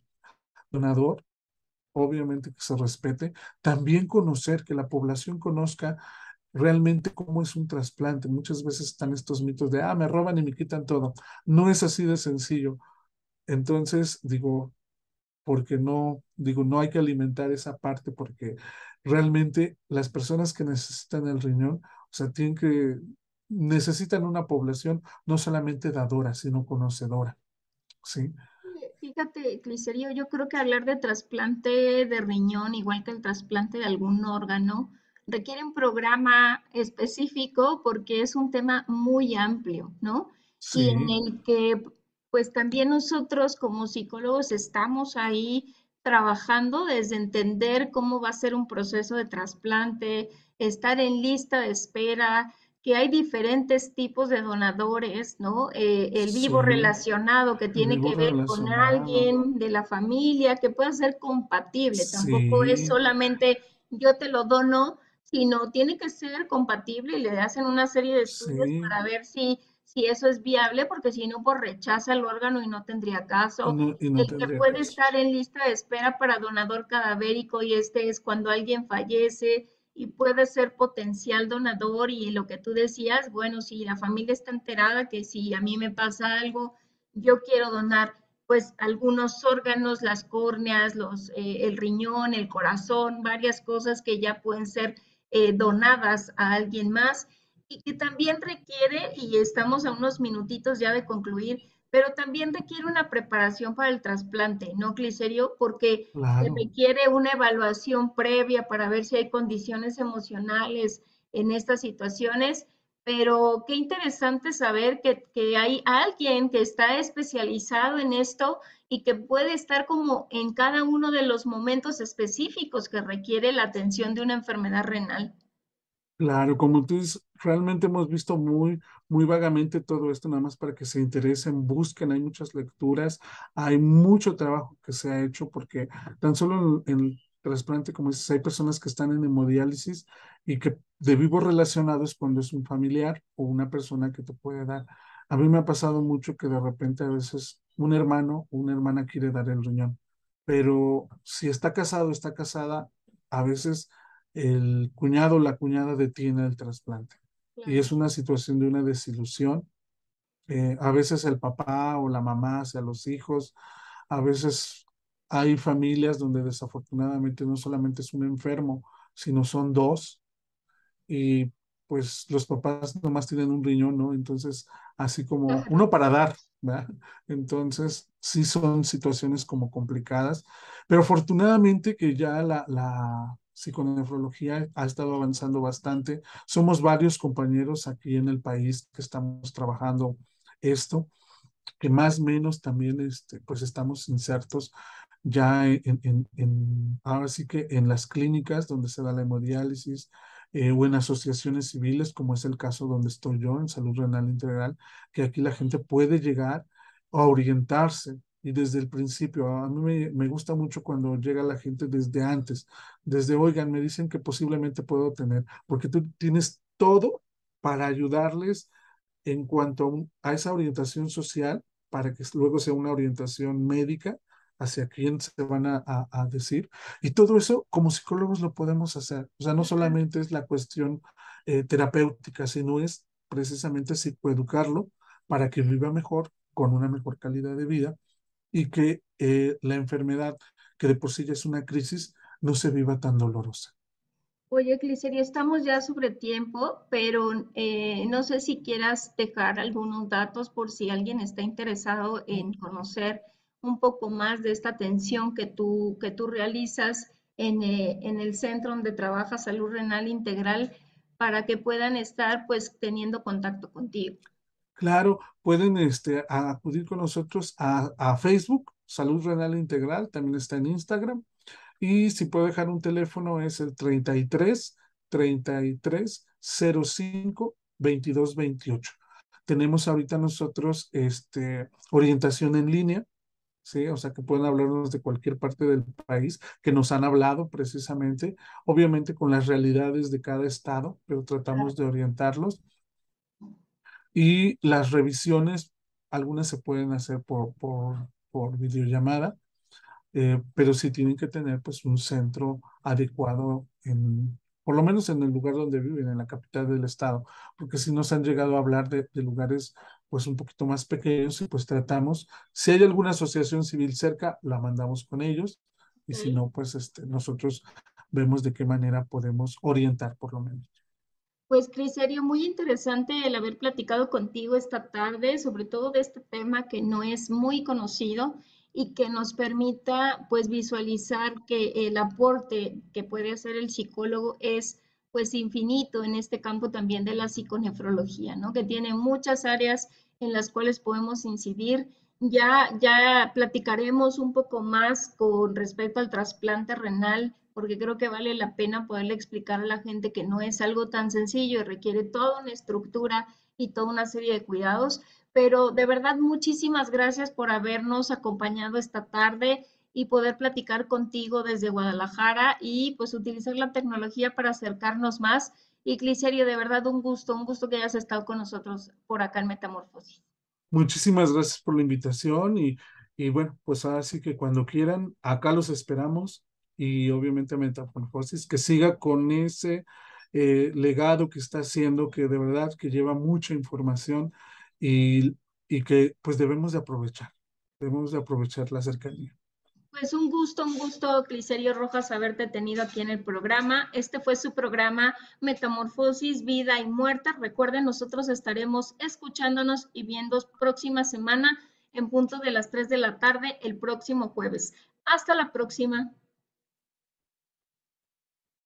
donador, obviamente que se respete, también conocer, que la población conozca realmente cómo es un trasplante. Muchas veces están estos mitos de, me roban y me quitan todo. No es así de sencillo. Entonces, digo, porque no, digo, no hay que alimentar esa parte porque realmente las personas que necesitan el riñón, o sea, necesitan una población no solamente dadora, sino conocedora, ¿sí? Fíjate, Glicerio, yo creo que hablar de trasplante de riñón, igual que el trasplante de algún órgano, requiere un programa específico porque es un tema muy amplio, ¿no? Y en Sí, el que, pues también nosotros como psicólogos estamos ahí trabajando desde entender cómo va a ser un proceso de trasplante, estar en lista de espera, que hay diferentes tipos de donadores, ¿no? El vivo sí, relacionado que el tiene vivo que ver con relacionado, alguien de la familia, que pueda ser compatible. Tampoco es sí, solamente yo te lo dono, sino tiene que ser compatible y le hacen una serie de estudios sí, para ver si eso es viable, porque si no, pues rechaza el órgano y no tendría caso. y no El que tendría puede caso. estar en lista de espera para donador cadavérico y este es cuando alguien fallece y puede ser potencial donador y lo que tú decías, bueno, si la familia está enterada que si a mí me pasa algo, yo quiero donar pues algunos órganos, las córneas, el riñón, el corazón, varias cosas que ya pueden ser donadas a alguien más y que también requiere, y estamos a unos minutitos ya de concluir, pero también requiere una preparación para el trasplante, ¿no, Cliserio? Porque se Claro. requiere una evaluación previa para ver si hay condiciones emocionales en estas situaciones, pero qué interesante saber que hay alguien que está especializado en esto y que puede estar como en cada uno de los momentos específicos que requiere la atención de una enfermedad renal. Claro, como tú dices, realmente hemos visto muy vagamente todo esto, nada más para que se interesen, busquen, hay muchas lecturas, hay mucho trabajo que se ha hecho, porque tan solo en el trasplante, como dices, hay personas que están en hemodiálisis y que de vivos relacionados cuando es un familiar o una persona que te puede dar. A mí me ha pasado mucho que de repente a veces un hermano o una hermana quiere dar el riñón, pero si está casado, está casada, a veces el cuñado o la cuñada detiene el trasplante. Y Claro. es una situación de una desilusión. A veces el papá o la mamá hacia los hijos, a veces hay familias donde desafortunadamente no solamente es un enfermo, sino son dos y pues los papás nomás tienen un riñón, ¿no? Entonces, así como Claro. uno para dar, ¿verdad? Entonces, sí son situaciones como complicadas, pero afortunadamente que ya la psiconefrología ha estado avanzando bastante. Somos varios compañeros aquí en el país que estamos trabajando esto, que más o menos también pues estamos insertos ya ahora sí que en las clínicas donde se da la hemodiálisis, o en asociaciones civiles, como es el caso donde estoy yo, en Salud Renal Integral, que aquí la gente puede llegar a orientarse. Y desde el principio, a mí me gusta mucho cuando llega la gente desde antes, desde, oigan, me dicen que posiblemente puedo tener, porque tú tienes todo para ayudarles en cuanto a esa orientación social, para que luego sea una orientación médica hacia quién se van a decir. Y todo eso como psicólogos lo podemos hacer. O sea, no solamente es la cuestión terapéutica, sino es precisamente psicoeducarlo para que viva mejor, con una mejor calidad de vida y que la enfermedad, que de por sí ya es una crisis, no se viva tan dolorosa. Oye, Gliceria, estamos ya sobre tiempo, pero no sé si quieras dejar algunos datos por si alguien está interesado en conocer un poco más de esta atención que tú realizas en el centro donde trabaja Salud Renal Integral para que puedan estar pues teniendo contacto contigo. Claro, pueden acudir con nosotros a Facebook, Salud Renal Integral, también está en Instagram. Y si puedo dejar un teléfono es el 33 05 22 28. Tenemos ahorita nosotros orientación en línea, ¿sí? O sea que pueden hablarnos de cualquier parte del país, que nos han hablado precisamente, obviamente con las realidades de cada estado, pero tratamos de orientarlos. Y las revisiones, algunas se pueden hacer por videollamada, pero sí tienen que tener pues un centro adecuado por lo menos en el lugar donde viven, en la capital del estado, porque si nos han llegado a hablar de lugares pues un poquito más pequeños y pues tratamos, si hay alguna asociación civil cerca, la mandamos con ellos y si Ok. no, pues nosotros vemos de qué manera podemos orientar por lo menos. Pues, Criserio, muy interesante el haber platicado contigo esta tarde, sobre todo de este tema que no es muy conocido y que nos permita, pues, visualizar que el aporte que puede hacer el psicólogo es, pues, infinito en este campo también de la psiconefrología, ¿no? Que tiene muchas áreas en las cuales podemos incidir. Ya platicaremos un poco más con respecto al trasplante renal, porque creo que vale la pena poderle explicar a la gente que no es algo tan sencillo y requiere toda una estructura y toda una serie de cuidados. Pero de verdad, muchísimas gracias por habernos acompañado esta tarde y poder platicar contigo desde Guadalajara y pues utilizar la tecnología para acercarnos más. Y Cliserio, de verdad un gusto que hayas estado con nosotros por acá en Metamorfosis. Muchísimas gracias por la invitación y bueno, pues ahora sí que cuando quieran, acá los esperamos y obviamente Metamorfosis, que siga con ese legado que está haciendo, que de verdad que lleva mucha información y, y que pues debemos de aprovechar la cercanía. Pues un gusto, Cliserio Rojas, haberte tenido aquí en el programa. Este fue su programa Metamorfosis, Vida y Muerte. Recuerden, nosotros estaremos escuchándonos y viendo próxima semana en punto de las 3 de la tarde el próximo jueves. Hasta la próxima.